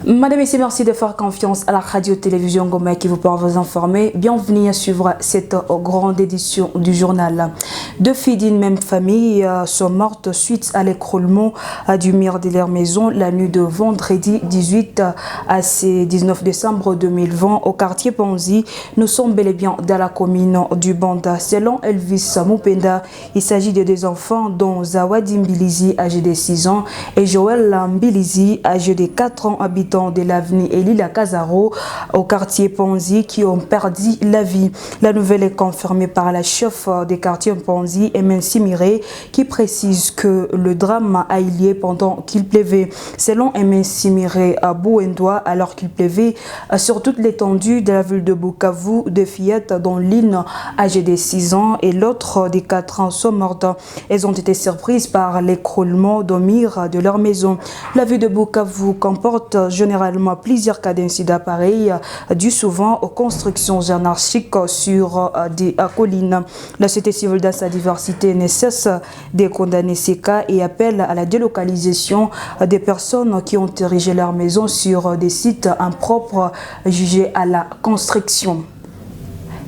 Madame et messieurs, merci de faire confiance à la radio-télévision Goma qui vous peut vous informer. Bienvenue à suivre cette grande édition du journal. Deux filles d'une même famille sont mortes suite à l'écroulement du mur de leur maison la nuit de vendredi 18 à 19 décembre 2020 au quartier Ponzi. Nous sommes bel et bien dans la commune du Banda. Selon Elvis Mupenda, il s'agit de deux enfants dont Zawadi Mbilizi, âgé de 6 ans, et Joël Mbilizi, âgé de 4 ans, habitants de l'avenue Elila Kazaro au quartier Ponzi qui ont perdu la vie. La nouvelle est confirmée par la chef des quartiers Ponzi, Emen Simiré, qui précise que le drame a eu lieu pendant qu'il pleuvait. Selon Emen Simiré, à Bouendoua, alors qu'il pleuvait sur toute l'étendue de la ville de Bukavu, deux fillettes dont l'une âgée de 6 ans et l'autre de 4 ans sont mortes. Elles ont été surprises par l'écroulement d'un mur de leur maison. La ville de Bukavu comporte généralement plusieurs cas d'incidents pareils, dus souvent aux constructions anarchiques sur des collines. La société civile dans sa diversité ne cesse de condamner ces cas et appelle à la délocalisation des personnes qui ont érigé leur maison sur des sites impropres jugés à la construction.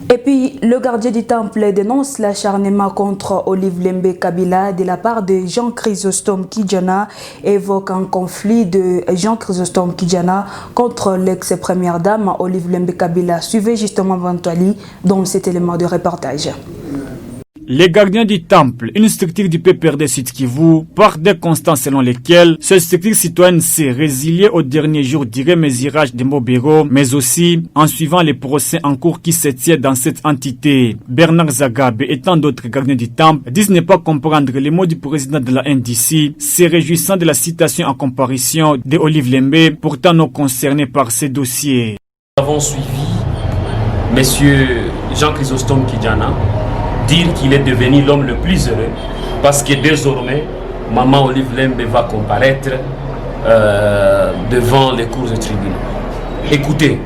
Et puis, le gardien du temple dénonce l'acharnement contre Olive Lembe Kabila de la part de Jean Chrysostome Kidjana, évoque un conflit de Jean Chrysostome Kidjana contre l'ex-première dame Olive Lembe Kabila. Suivez justement Vantali dans cet élément de reportage. Les gardiens du temple, une structure du PPRD Sud Kivu, part des constants selon lesquels cette structure citoyenne s'est résiliée au dernier jour du remésurage de Mobero, mais aussi en suivant les procès en cours qui se tiennent dans cette entité. Bernard Zagabe et tant d'autres gardiens du temple disent ne pas comprendre les mots du président de la NDC, se réjouissant de la citation en comparution de Olive Lembe, pourtant non concerné par ces dossiers. Nous avons suivi M. Jean Chrysostome Kidjana dire qu'il est devenu l'homme le plus heureux parce que désormais, maman Olive Lembe va comparaître devant les cours de tribunal. Écoutez,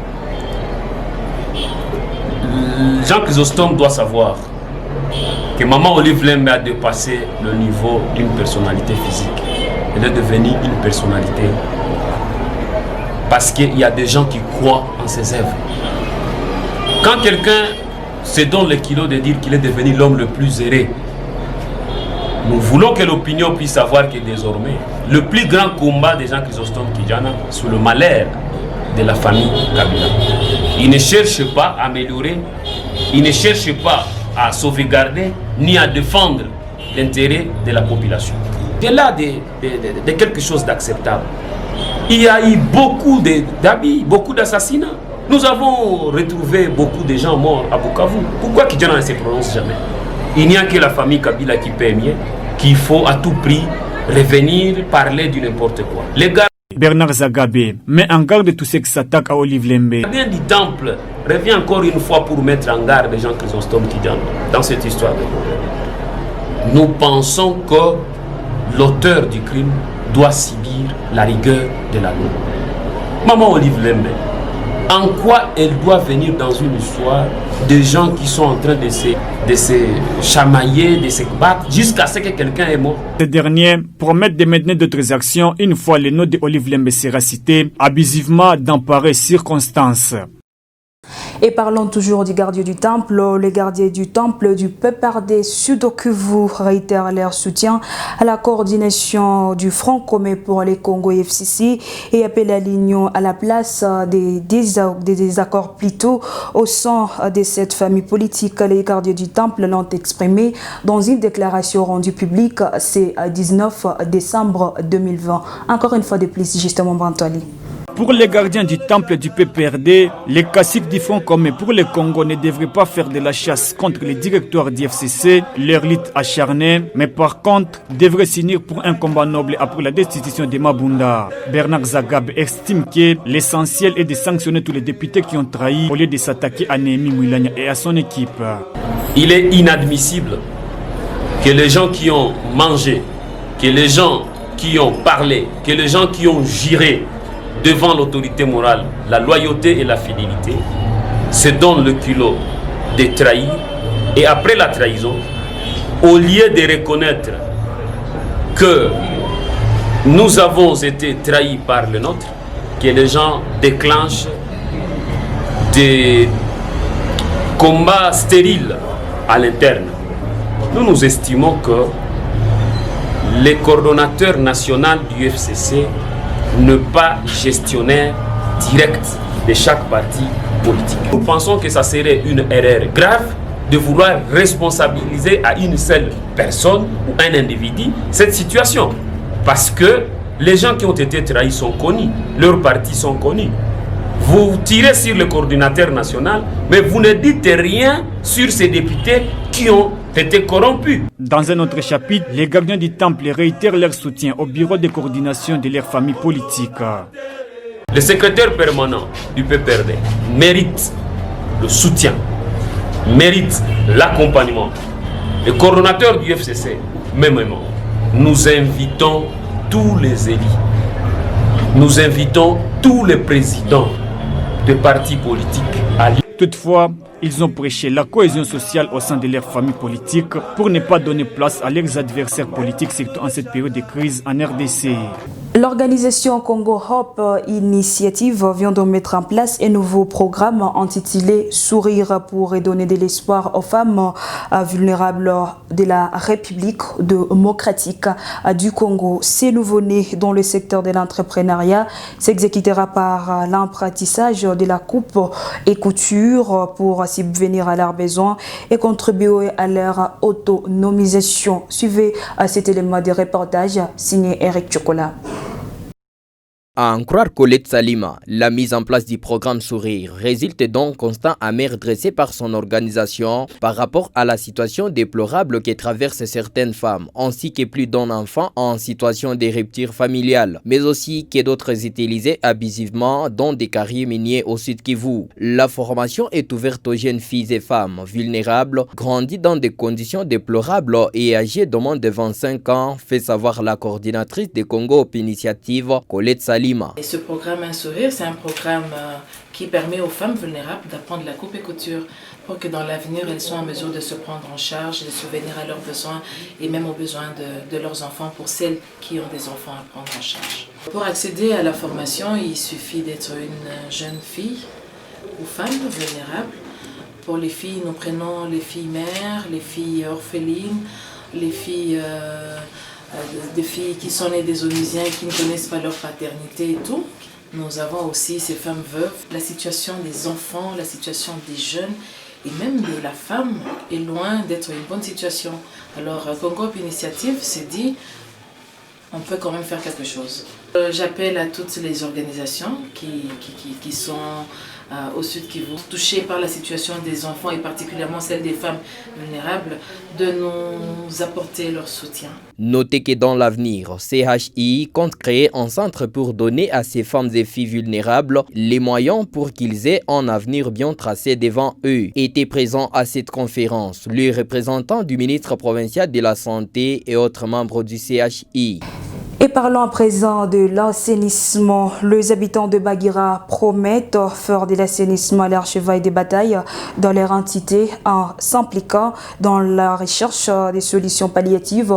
Jean Chrysostome doit savoir que maman Olive Lembe a dépassé le niveau d'une personnalité physique. Elle est devenue une personnalité parce qu'il y a des gens qui croient en ses œuvres. Quand quelqu'un se donne le kilo de dire qu'il est devenu l'homme le plus heureux, nous voulons que l'opinion puisse savoir que désormais, le plus grand combat des gens Chrysostome Kidjana sur le malheur de la famille Kabila. Il ne cherche pas à améliorer, il ne cherche pas à sauvegarder, ni à défendre l'intérêt de la population. C'est là de quelque chose d'acceptable. Il y a eu beaucoup d'habits, beaucoup d'assassinats. Nous avons retrouvé beaucoup de gens morts à Bukavu. Pourquoi Kidjana ne se prononce jamais? Il n'y a que la famille Kabila qui paie mieux, qu'il faut à tout prix revenir parler du n'importe quoi. Les gars... Bernard Zagabe met en garde tous ceux qui s'attaquent à Olive Lembe. Le gardien du temple revient encore une fois pour mettre en garde Jean Chrysostome Kidjana dans cette histoire. Nous pensons que l'auteur du crime doit subir la rigueur de la loi. Maman Olive Lembe, en quoi elle doit venir dans une histoire de gens qui sont en train de se chamailler, de se battre, jusqu'à ce que quelqu'un est mort? Ces derniers promettent de maintenir d'autres actions une fois le nom de Olive Lembe sera cité, abusivement dans pareilles circonstances. Et parlons toujours du gardien du temple. Les gardiens du temple du PPRD Sud Kivu réitèrent leur soutien à la coordination du Front commun pour les Congo FCC et appellent à l'union à la place des désaccords plutôt au sein de cette famille politique. Les gardiens du temple l'ont exprimé dans une déclaration rendue publique ce 19 décembre 2020. Encore une fois de plus, justement, Brantoli. Pour les gardiens du temple du PPRD, les caciques du Front commun pour le Congo ne devraient pas faire de la chasse contre les directeurs du FCC, leur lutte acharnée, mais par contre devraient s'unir pour un combat noble après la destitution de Mabunda. Bernard Zagabe estime que l'essentiel est de sanctionner tous les députés qui ont trahi au lieu de s'attaquer à Néhémie Mouilanya et à son équipe. Il est inadmissible que les gens qui ont mangé, que les gens qui ont parlé, que les gens qui ont juré devant l'autorité morale, la loyauté et la fidélité, se donnent le culot de trahir et après la trahison, au lieu de reconnaître que nous avons été trahis par le nôtre, que les gens déclenchent des combats stériles à l'interne. Nous estimons que le coordonnateur national du FCC n'est pas gestionnaire direct de chaque parti politique. Nous pensons que ça serait une erreur grave de vouloir responsabiliser à une seule personne ou un individu cette situation. Parce que les gens qui ont été trahis sont connus, leurs partis sont connus. Vous tirez sur le coordinateur national, mais vous ne dites rien sur ces députés qui ont été corrompus. Dans un autre chapitre, les gardiens du temple réitèrent leur soutien au bureau de coordination de leur famille politique. Le secrétaire permanent du PPRD mérite le soutien, mérite l'accompagnement. Le coordonnateur du FCC, mêmement, nous invitons tous les élus, nous invitons tous les présidents de partis politiques à l'île. Toutefois, ils ont prêché la cohésion sociale au sein de leur famille politique pour ne pas donner place à leurs adversaires politiques, surtout en cette période de crise en RDC. L'organisation Congo Hope Initiative vient de mettre en place un nouveau programme intitulé Sourire pour redonner de l'espoir aux femmes vulnérables de la République démocratique du Congo. Ce nouveau-né dans le secteur de l'entrepreneuriat s'exécutera par l'apprentissage de la coupe et couture pour subvenir à leurs besoins et contribuer à leur autonomisation. Suivez cet élément de reportage signé Eric Chocolat. À en croire Colette Salima, la mise en place du programme Sourire résulte d'un constat amer dressé par son organisation par rapport à la situation déplorable que traversent certaines femmes, ainsi que plus d'un enfant en situation de rupture familiale, mais aussi que d'autres utilisés abusivement dans des carrières miniers au Sud Kivu. La formation est ouverte aux jeunes filles et femmes vulnérables, grandies dans des conditions déplorables et âgées de moins de 25 ans, fait savoir la coordinatrice de Congo Hope Initiative, Colette Salima. Et ce programme Un Sourire, c'est un programme qui permet aux femmes vulnérables d'apprendre la coupe et couture pour que dans l'avenir, elles soient en mesure de se prendre en charge, de subvenir à leurs besoins et même aux besoins de leurs enfants pour celles qui ont des enfants à prendre en charge. Pour accéder à la formation, il suffit d'être une jeune fille ou femme vulnérable. Pour les filles, nous prenons les filles mères, les filles orphelines, les filles... des filles qui sont nées des Onusiens et qui ne connaissent pas leur paternité et tout. Nous avons aussi ces femmes veuves. La situation des enfants, la situation des jeunes et même de la femme est loin d'être une bonne situation. Alors Congo Hope Initiative s'est dit, on peut quand même faire quelque chose. J'appelle à toutes les organisations qui sont au Sud Kivu, touchées par la situation des enfants et particulièrement celle des femmes vulnérables, de nous apporter leur soutien. Notez que dans l'avenir, CHI compte créer un centre pour donner à ces femmes et filles vulnérables les moyens pour qu'ils aient un avenir bien tracé devant eux. Était présent à cette conférence le représentant du ministre provincial de la Santé et autres membres du CHI. Et parlons à présent de l'assainissement. Les habitants de Bagira promettent faire de l'assainissement leur cheval de bataille dans leur entité en s'impliquant dans la recherche des solutions palliatives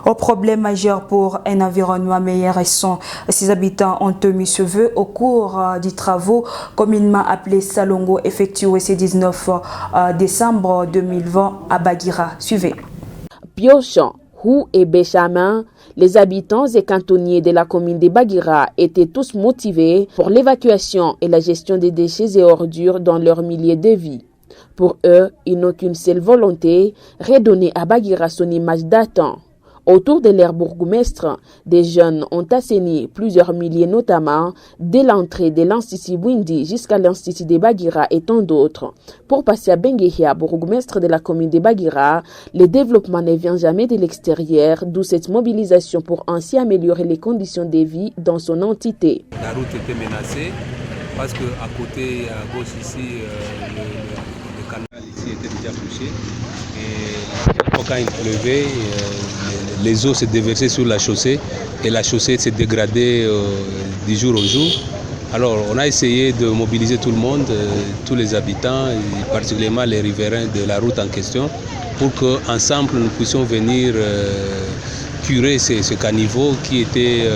aux problèmes majeurs pour un environnement meilleur et sain. Ces habitants ont mis ce vœu au cours des travaux communément appelés Salongo effectués ce 19 décembre 2020 à Bagira. Suivez. Piochon, Hou et Béchamin, les habitants et cantonniers de la commune de Bagira étaient tous motivés pour l'évacuation et la gestion des déchets et ordures dans leur milieu de vie. Pour eux, ils n'ont qu'une seule volonté, redonner à Bagira son image datant. Autour de leur bourgmestre, des jeunes ont assaini plusieurs milliers notamment, dès l'entrée de l'Institut Bwindi jusqu'à l'Institut de Bagira et tant d'autres. Pour passer à Benguehia, bourgmestre de la commune de Bagira, le développement ne vient jamais de l'extérieur, d'où cette mobilisation pour ainsi améliorer les conditions de vie dans son entité. La route était menacée parce qu'à côté, à gauche ici, le canal ici était déjà touché. Et quand il pleuvait, les eaux se déversaient sur la chaussée et la chaussée s'est dégradée du jour au jour. Alors on a essayé de mobiliser tout le monde, tous les habitants, et particulièrement les riverains de la route en question, pour qu'ensemble nous puissions venir curer ce caniveau qui était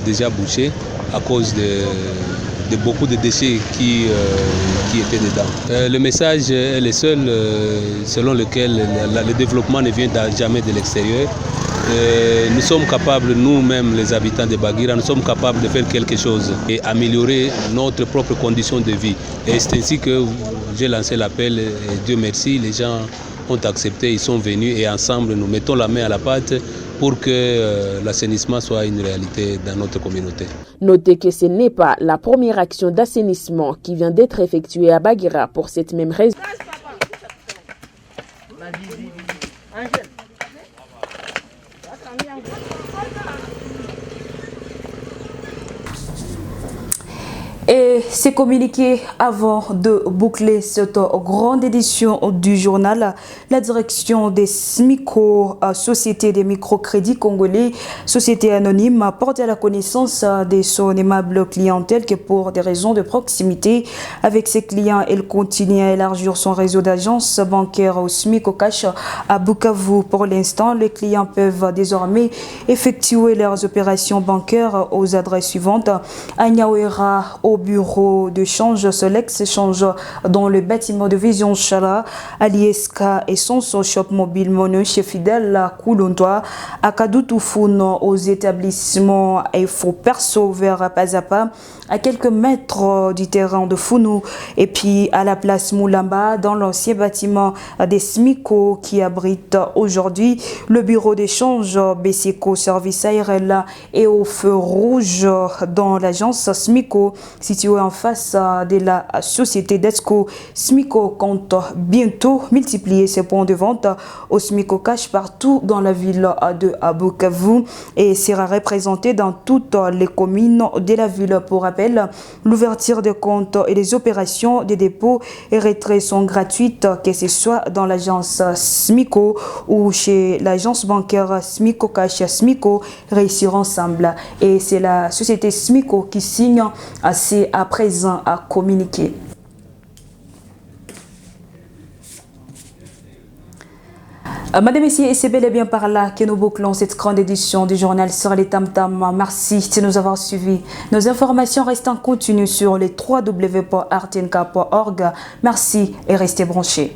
déjà bouché à cause de beaucoup de déchets qui étaient dedans. Le message est le seul selon lequel le développement ne vient jamais de l'extérieur. Nous sommes capables, nous-mêmes les habitants de Bagira, nous sommes capables de faire quelque chose et améliorer notre propre condition de vie. Et c'est ainsi que j'ai lancé l'appel et Dieu merci, les gens ont accepté, ils sont venus et ensemble nous mettons la main à la pâte pour que l'assainissement soit une réalité dans notre communauté. Notez que ce n'est pas la première action d'assainissement qui vient d'être effectuée à Bagira pour cette même raison. Et c'est communiqué avant de boucler cette grande édition du journal. La direction des SMICO, Société des microcrédits congolais, Société anonyme, porte à la connaissance de son aimable clientèle que pour des raisons de proximité avec ses clients, elle continue à élargir son réseau d'agences bancaires au SMICO Cash à Bukavu. Pour l'instant, les clients peuvent désormais effectuer leurs opérations bancaires aux adresses suivantes: à Nyawera, au bureau de change Solex échange dans le bâtiment de Vision Chala, à l'ISK et son shop mobile Mono chez Fidèle à Koulontoa, à Kadoutoufun aux établissements Info Perso vers Pazapa, à quelques mètres du terrain de Founou, et puis à la place Moulamba dans l'ancien bâtiment des SMICO qui abrite aujourd'hui le bureau d'échange Bessico Service ARL, et au feu rouge dans l'agence SMICO située en face de la société d'Esco. SMICO compte bientôt multiplier ses points de vente au SMICO Cash partout dans la ville de Bukavu et sera représenté dans toutes les communes de la ville. Pour rappel, l'ouverture des comptes et les opérations de dépôt et retrait sont gratuites, que ce soit dans l'agence SMICO ou chez l'agence bancaire SMICO Cash. SMICO réussir ensemble, et c'est la société SMICO qui signe à présent à communiquer. Madame, messieurs, et c'est bel et bien par là que nous bouclons cette grande édition du journal sur les tam-tam. Merci de nous avoir suivis. Nos informations restent en continu sur les www.rtnk.org. Merci et restez branchés.